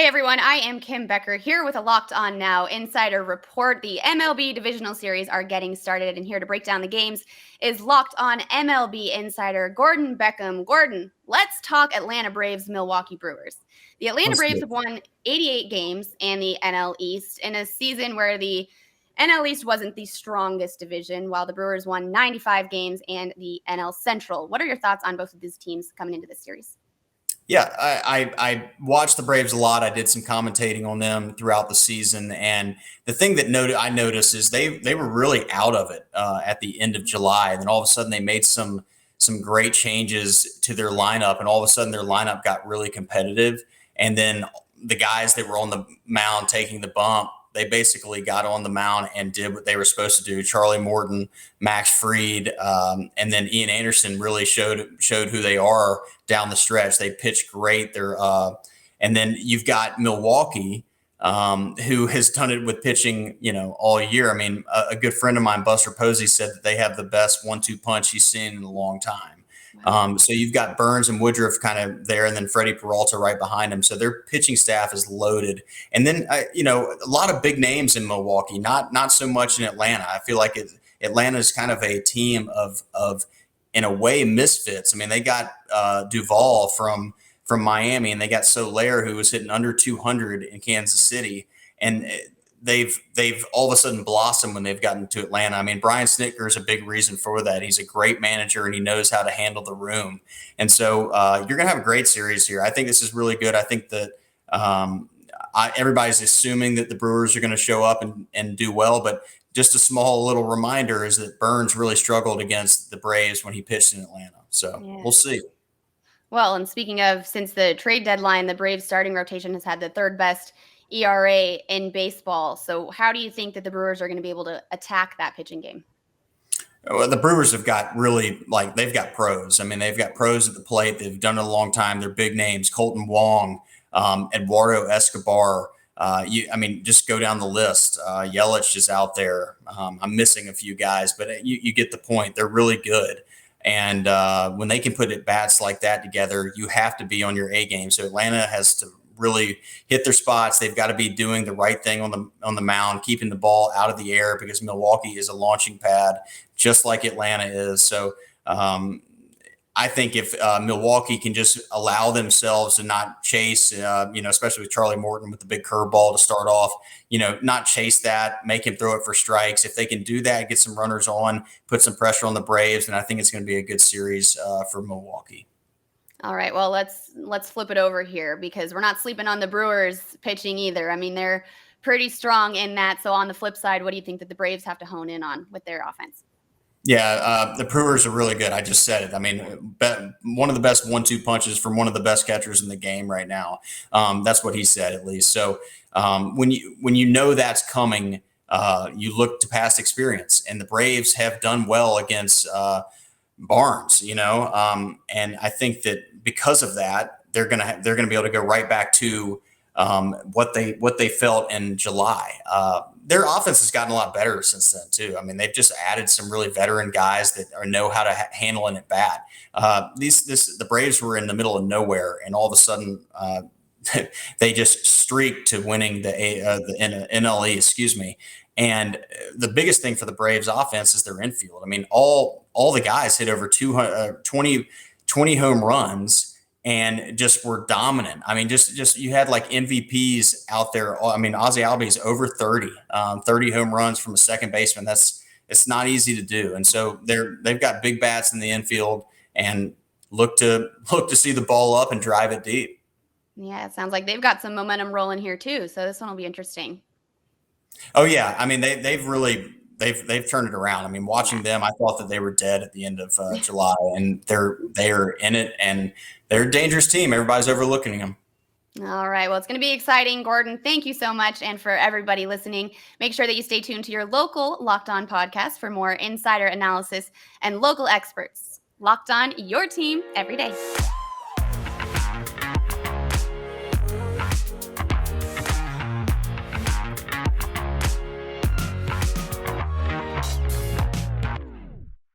Hey everyone, I am Kim Becker here with a Locked On Now Insider Report. The MLB Divisional Series are getting started, and here to break down the games is Locked On MLB Insider Gordon Beckham. Gordon, let's talk Atlanta Braves, Milwaukee Brewers. The Atlanta Braves have won 88 games and the NL East in a season where the NL East wasn't the strongest division, while the Brewers won 95 games and the NL Central. What are your thoughts on both of these teams coming into this series? Yeah, I watched the Braves a lot. I did some commentating on them throughout the season, and the thing that I noticed is they were really out of it at the end of July, and then all of a sudden they made some great changes to their lineup, and all of a sudden their lineup got really competitive. And then the guys that were on the mound taking the bump, they basically got on the mound and did what they were supposed to do. Charlie Morton, Max Fried, and then Ian Anderson really showed who they are down the stretch. They pitched great. And then you've got Milwaukee, who has done it with pitching, all year. I mean, a good friend of mine, Buster Posey, said that they have the best 1-2 punch he's seen in a long time. So you've got Burnes and Woodruff kind of there, and then Freddy Peralta right behind him. So their pitching staff is loaded. And then, a lot of big names in Milwaukee, not so much in Atlanta. I feel like Atlanta is kind of a team of, in a way, misfits. I mean, they got Duvall from Miami, and they got Soler, who was hitting under 200 in Kansas City. And they've all of a sudden blossomed when they've gotten to Atlanta. I mean, Brian Snitker is a big reason for that. He's a great manager, and he knows how to handle the room. And so you're going to have a great series here. I think this is really good. I think that everybody's assuming that the Brewers are going to show up and do well, but just a small little reminder is that Burnes really struggled against the Braves when he pitched in Atlanta. So We'll see. Well, and speaking of, since the trade deadline, the Braves starting rotation has had the third best ERA in baseball. So how do you think that the Brewers are going to be able to attack that pitching game? Well, the Brewers have got they've got pros. I mean, they've got pros at the plate. They've done it a long time. They're big names. Colton Wong, Eduardo Escobar. Just go down the list. Yelich is out there. I'm missing a few guys, but you get the point. They're really good. And when they can put at bats like that together, you have to be on your A game. So Atlanta has to really hit their spots. They've got to be doing the right thing on the mound, keeping the ball out of the air, because Milwaukee is a launching pad, just like Atlanta is. So I think if Milwaukee can just allow themselves to not chase, especially with Charlie Morton with the big curveball to start off, not chase that, make him throw it for strikes. If they can do that, get some runners on, put some pressure on the Braves, then I think it's going to be a good series for Milwaukee. All right, well, let's flip it over here, because we're not sleeping on the Brewers pitching either. I mean, they're pretty strong in that. So on the flip side, what do you think that the Braves have to hone in on with their offense? Yeah, the Brewers are really good. I just said it. I mean, one of the best 1-2 punches from one of the best catchers in the game right now. That's what he said, at least. So when you know that's coming, you look to past experience, and the Braves have done well against Barnes, and I think that because of that, they're gonna be able to go right back to what they felt in July. Their offense has gotten a lot better since then too. I mean, they've just added some really veteran guys that know how to handle an at bat. The Braves were in the middle of nowhere, and all of a sudden they just streaked to winning the NLE. Excuse me. And the biggest thing for the Braves offense is their infield. I mean, all the guys hit over 20 home runs and just were dominant. I mean, just you had like MVPs out there. I mean, Ozzie Albies over 30 home runs from a second baseman. It's not easy to do. And so they've got big bats in the infield, and look to see the ball up and drive it deep. Yeah, it sounds like they've got some momentum rolling here too. So this one will be interesting. Oh yeah, I mean they've turned it around. I mean, watching them, I thought that they were dead at the end of July, and they're in it, and they're a dangerous team. Everybody's overlooking them. All right. Well, it's going to be exciting, Gordon. Thank you so much. And for everybody listening, make sure that you stay tuned to your local Locked On podcast for more insider analysis and local experts. Locked On, your team every day.